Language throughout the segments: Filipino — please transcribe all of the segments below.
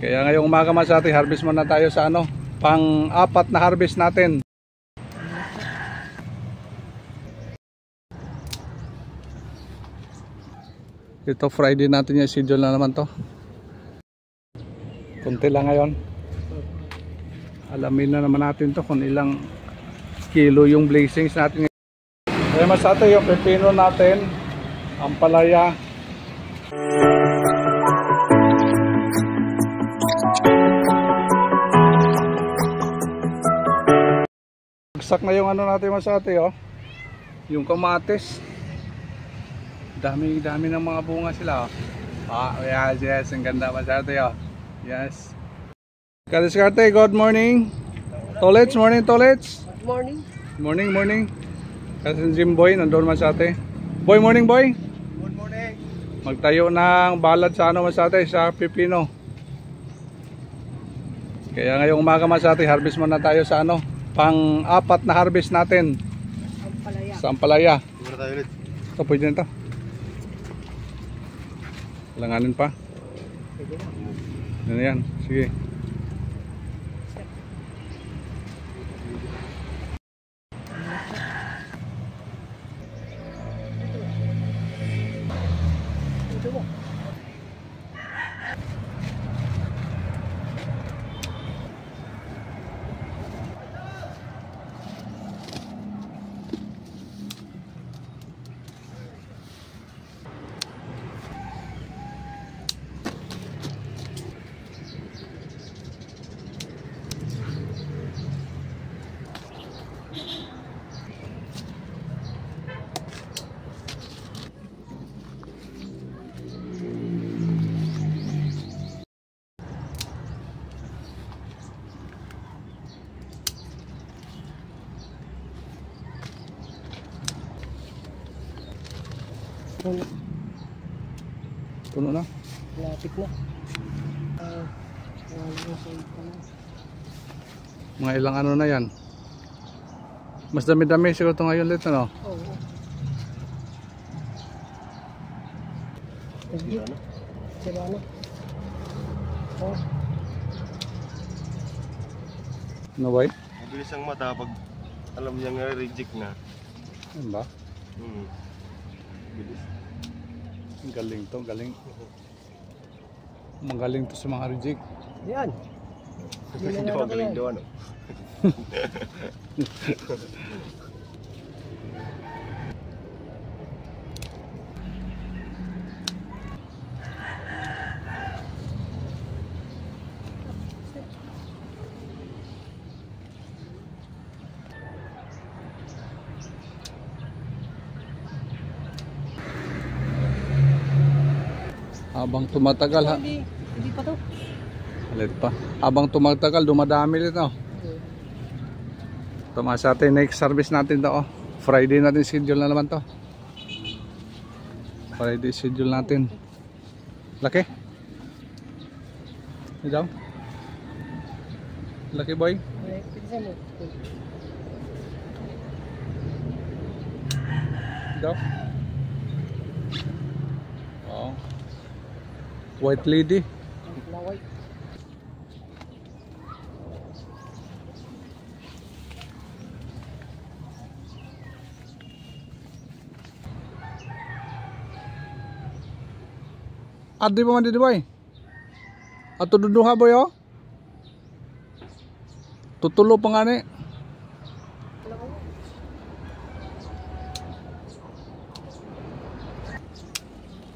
Kaya ngayong umaga mga ate, harvest muna tayo sa ano, pang-apat na harvest natin. Ito Friday natin yung schedule na naman to. Kunti lang ngayon. Alamin na naman natin to kung ilang kilo yung blessings natin. Kaya mas ate, yung pepino natin, ampalaya. Bagsak na yung ano natin mas ate, oh. Yung kamatis. Dami ng mga bunga sila, oh. Yes, ang ganda mas ate, oh. Yes. Kadiskarte, good morning. Tolets, morning Tolets. Morning. Morning. Kasi Jim Boy, nandun mas ate. Boy, morning boy. Good morning. Magtayo ng balad sa ano mas ate, sa pipino. Kaya ngayong umaga mas ate, harvest muna tayo sa ano, pang-apat na harvest natin. Ampalaya. Sa ampalaya. Siguro tayo ulit. Ito, pwede na ito. Langanin pa. Pwede na. Ano yan? Sige. Puno na. Lapit na. Mga ilang ano na yan. Mas dami-dami siguro ito ngayon ulit, ano? Oo. Sira na. Oh. Ano ba? Mabilis ang mata pag alam niya nga reject na. Ano ba? Bilis. Galing to, galing. Magaling to sa mga reject. Yan. Hindi ako galing doon. Habang tumatagal ha. Hindi pa to. Halit pa. Habang tumatagal, dumadami rin oh. Ito mga sa atin, next service natin to oh. Friday natin schedule na naman to. Friday schedule natin. Laki? Ito? Laki boy? Ito? Wow. White lady. White. Adi pa man dito boy. Ato duduha boy oh. Tutulo pa nga ni.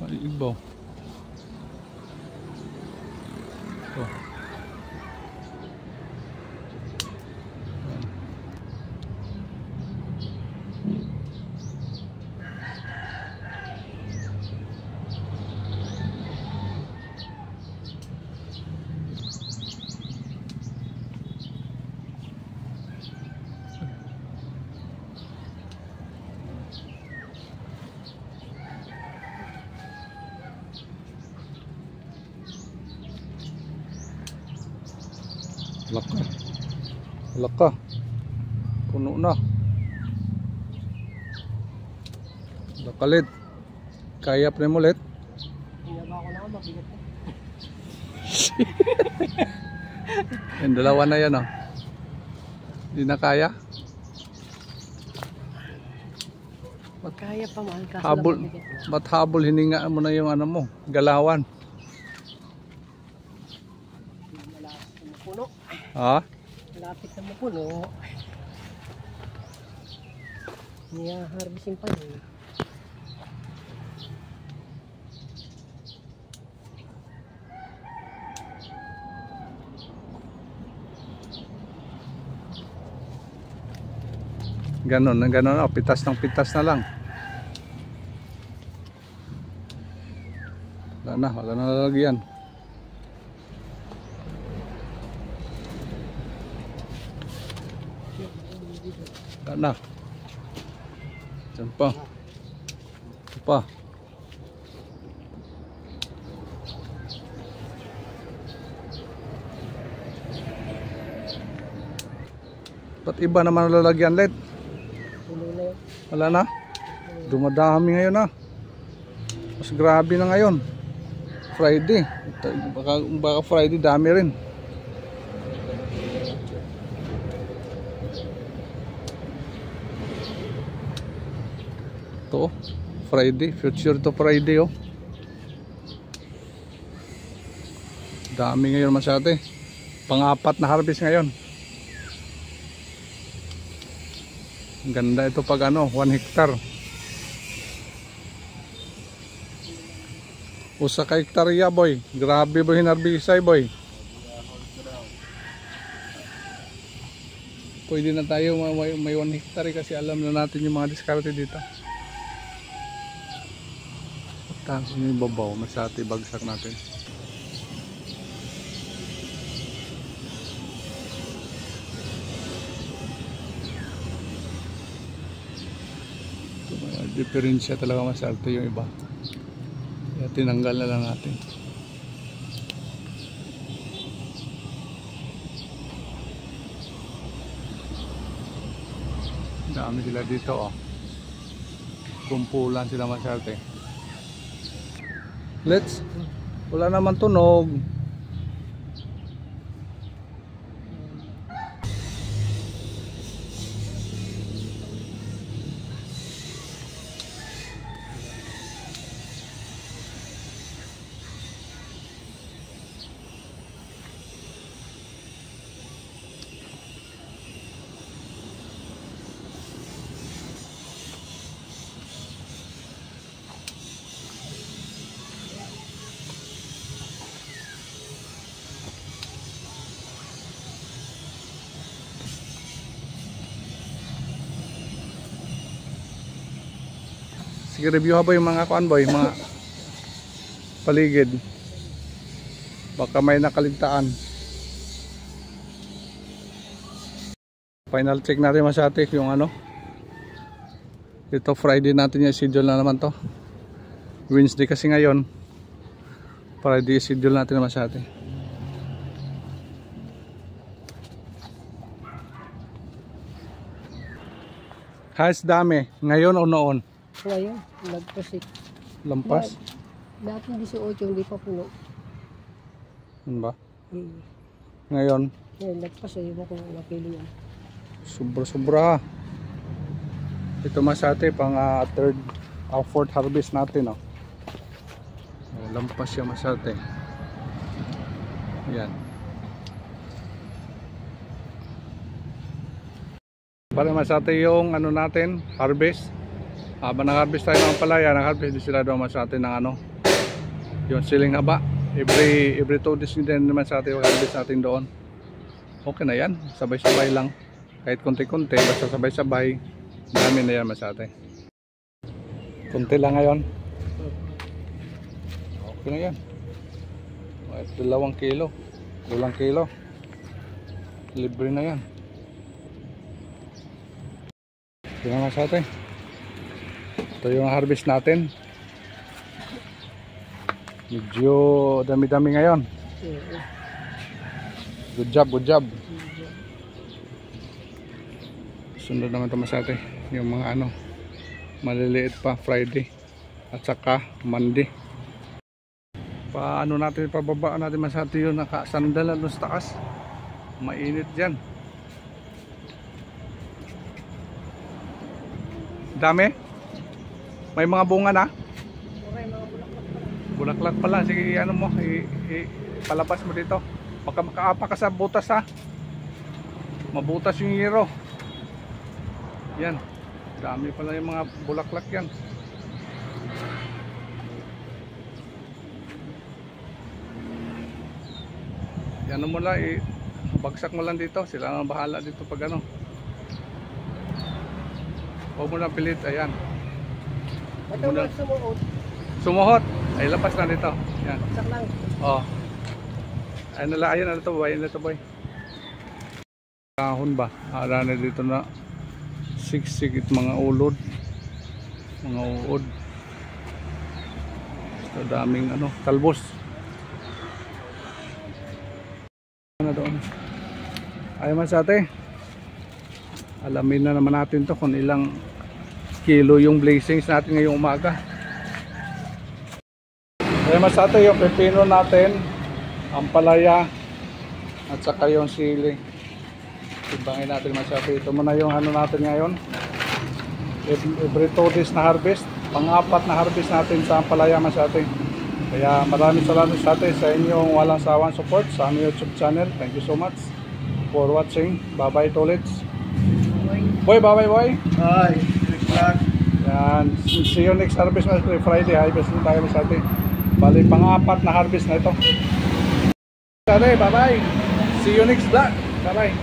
Paibaw. Oh. Laka. Laka. Puno na. Lakalit. Kaya pre mo ulit. Hindi na ako na mabigat na. Yung dalawa na yan, oh. Hindi na kaya. Kaya pa man. Kaso Habol. lang mabigat. Ba't habol? Hininga mo na yung ano mo. Galawan. Malapit na mapuno. Ha? Malapit na mapuno. Niya harvesting pa yun. Ganon, ganon. Oh, pitas ng pitas na lang. Wala na lalagyan. Wala na. Diyan pa. Ito pa. Ba't iba naman ang lalagyan, Let? Puno na yun. Wala na? Dumadami ngayon na. Mas grabe na ngayon. Friday. Baka Friday dami rin. Ito, Friday. Future to Friday, oh. Dami ngayon masyado. Pang-apat na harvest ngayon. Ang ganda ito pag ano, 1 hectare. Usa ka hektarya, boy. Grabe boy hinarbisay, boy. Pwede na tayo may 1 hectare kasi alam na natin yung mga diskarte dito. Tapos yung babaw, masati bagsak natin. Diferensya talaga masarte yung iba. Kaya tinanggal na lang natin. Dami sila dito, oh. Kumpulan sila masarte. Let's. Wala naman tunog. Sige, review ha boy yung mga kuan boy, mga paligid. Baka may nakaligtaan. Final check natin masati yung ano. Ito Friday natin yung schedule na naman to. Wednesday kasi ngayon. Friday schedule natin na masati. Has dami. Ngayon o noon? Ngayon, nagpasik. Lampas? Dati 18, hindi pa puno. Ano ba? Ngayon? Ngayon, nagpasik. Iba kung nakilo yan. Sobra-sobra. Ito masate pang third or fourth harvest natin, oh. Lampas siya masate. Yan. Para masate yung ano natin, harvest. Habang nag-harvest tayo ng palaya, nag-harvest din sila doon masate ng ano, yung siling haba. Every 2 days din naman sa atin mag-harvest natin doon. Okay na yan, sabay-sabay lang. Kahit konti-konti, basta sabay-sabay, dami na yan masate. Konti lang ngayon. Okay na yan. 2 kilo. 2 kilo. Libre na yan. Ito na masate. Ito yung harvest natin. Medyo dami-dami ngayon. Good job, good job. Sunod naman ito masate. Yung mga ano, maliliit pa Friday at saka Monday. Paano natin, pababa natin masati yun, nakasandalan doon sa taas. Mainit dyan. Dami? May mga bunga na? Okay, mga bulaklak. Bulaklak pala. Sige, ano mo, palabas mo dito. Baka makaapa ka sa butas ha. Mabutas yung hero. Yan. Dami pala yung mga bulaklak yan. Yan mo lang, bagsak mo lang dito. Sila ang bahala dito pag ano. Huwag mo na pilit. Ayan. Ito mo sumuot. Sumuhot. Ay, lapas na dito. Yan. Sak lang. Oh. Ayun na, ayun na ito boy. Ayun na ito boy. Kahon ba? Ara na dito na siksik mga ulod. Mga uod. Ito daming ano, talbos. Na doon. Ay mas ate. Alamin na naman natin to kung ilang kilo yung blazings natin ngayong umaga. Ay mas ate, yung pepino natin, ang palaya at saka yung sili. Timbangin natin mas ate. Ito muna yung ano natin ngayon. Every 2 days na harvest. Pang-apat na harvest natin sa palaya mas ate. Kaya maraming salamat sa atin sa inyong walang sawang support sa aming YouTube channel. Thank you so much for watching. Bye bye Tolits. Boy, bye bye boy. Hi, vlog. Yan. See you next harvest na Friday. Harvest na tayo sa atin. Bali pang-apat na harvest na ito. Bye bye. See you next vlog. Bye bye.